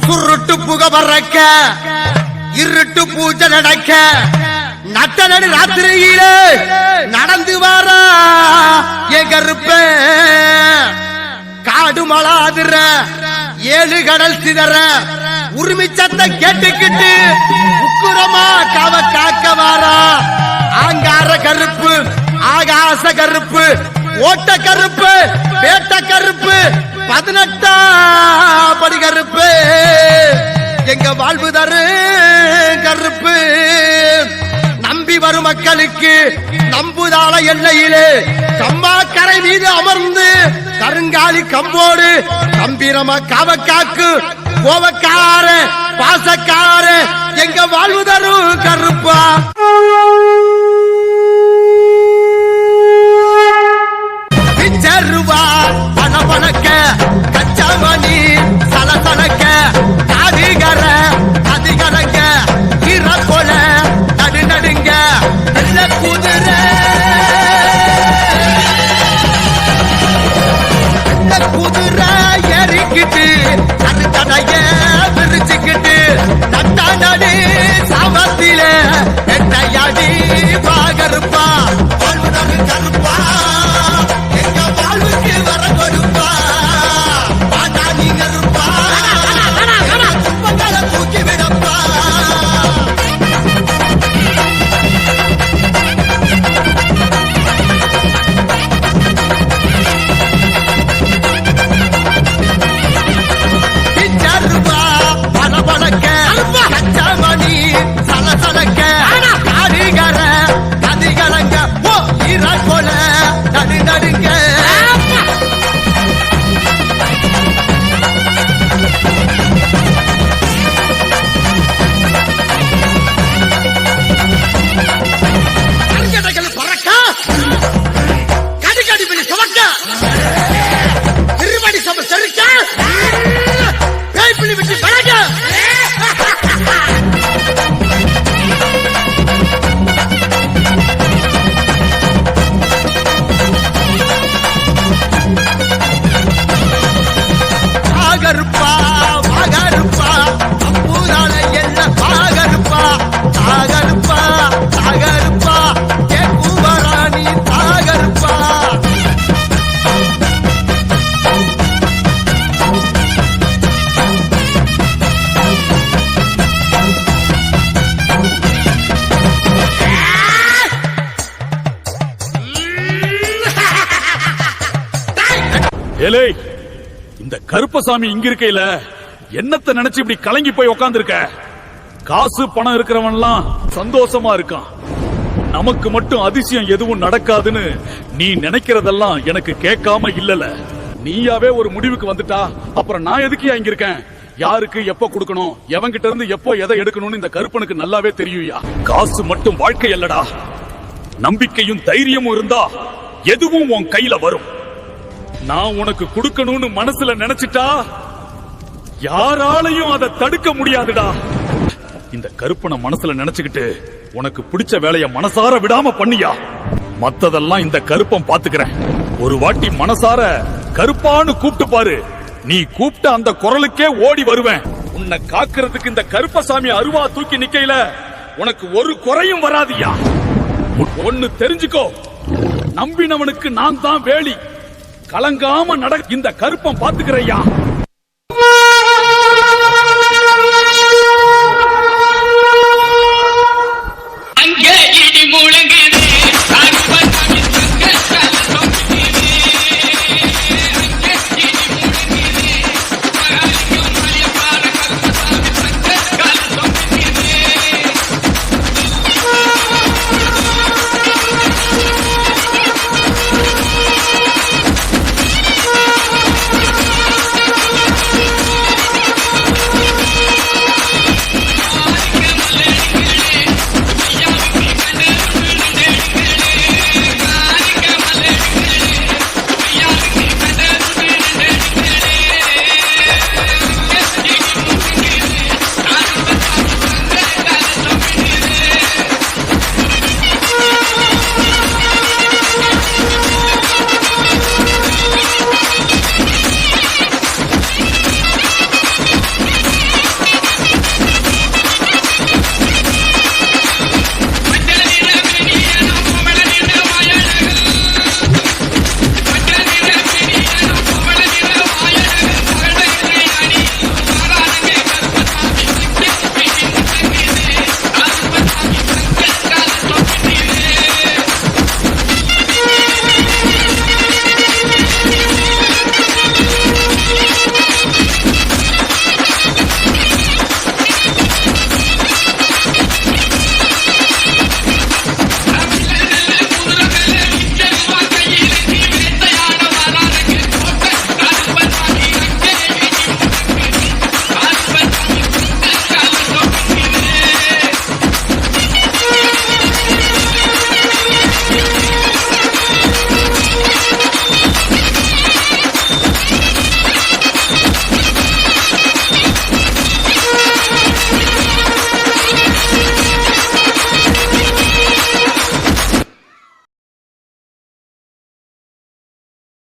சுருட்டு புக பறக்க இருட்டு பூஜை நடக்க நட்ட நடு ராத்திரியிலே நடந்து வாரா என் கருப்ப காடு மலாதிர ஏழு கடல் சிதற உரிமை சத்தம் கேட்டுக்கிட்டு உக்குரமா காவ காக்க வாரா ஆங்கார கருப்பு ஆகாச கருப்பு ஓட்ட கருப்பு பேட்ட கருப்பு 18ஆம் படி கருப்பு எங்க வாழ்வு தரு கருப்பு நம்பி வரும் மக்களுக்கு நம்புதாள எல்லையிலே கம்மா கரை மீது அமர்ந்து கருங்காலி கம்போடு கம்பீரமா காவக்காக்கு கோவக்கார பாசக்கார எங்க வாழ்வு தரும் கருப்பா. பிச்சருவா பணக்க கச்சாமணி சலசலக்க காதிகர அதிகரங்க இறப்பொல நடு நடுங்க நல்ல குதிரை குதிரை ஏறிக்கிட்டு அது தடைய விரிச்சுக்கிட்டு நட்டா நடி சாமத்தில எட்டையாடி பாகருப்பா வாழ்வுடன் கருப்பா எங்க வாழ்வுக்கு வர கொடுப்பா பாட்டா நீங்க இருப்பா துப்பங்களை தூக்கி விடப்பா. இந்த கருப்பசாமி இங்க இருக்கையில என்னத்தை நினைச்சு இப்படி கலங்கி போய் உட்கார்ந்து இருக்க? காசு பணம் இருக்கிறவன்லாம் சந்தோஷமா இருக்கான். நமக்கு மட்டும் அதிசயம் எதுவும் நடக்காதுன்னு நீ நினைக்கிறதெல்லாம் எனக்கு கேட்காம இல்லல. நீயாவே ஒரு முடிவுக்கு வந்துட்டா அப்புறம் நான் எதுக்கு இங்க இருக்கேன்? யாருக்கு எப்ப கொடுக்கணும், எவன்கிட்ட இருந்து எப்போ எதை எடுக்கணும்னு இந்த கருப்பனுக்கு நல்லாவே தெரியுயா. காசு மட்டும் வாழ்க்கை இல்லடா, நம்பிக்கையும் தைரியமும் இருந்தா எதுவும் உன் கையில வரும். நான் உனக்கு கொடுக்கணும்னு மனசுல நினைச்சிட்டா யாராலையும் அதை தடுக்க முடியாதுடா. இந்த கருப்பனை மனசுல நினைச்சுக்கிட்டு உனக்கு பிடிச்ச வேலைய மனசார விடாம பண்ணியா. மத்ததெல்லாம் இந்த கருப்பன் பாத்துக்கிறேன். ஒரு வாட்டி மனசார கருப்பான்னு கூப்பிட்டு பாரு, நீ கூப்பிட்ட அந்த குரலுக்கே ஓடி வருவேன். உன்னை காக்கிறதுக்கு இந்த கருப்பசாமி அருவா தூக்கி நிக்கையில உனக்கு ஒரு குறையும் வராதியா. ஒன்னு தெரிஞ்சுக்கோ, நம்பினவனுக்கு நான் தான் வேலி. கலங்காம இந்த கருப்பம் பாத்துக்கிறையா.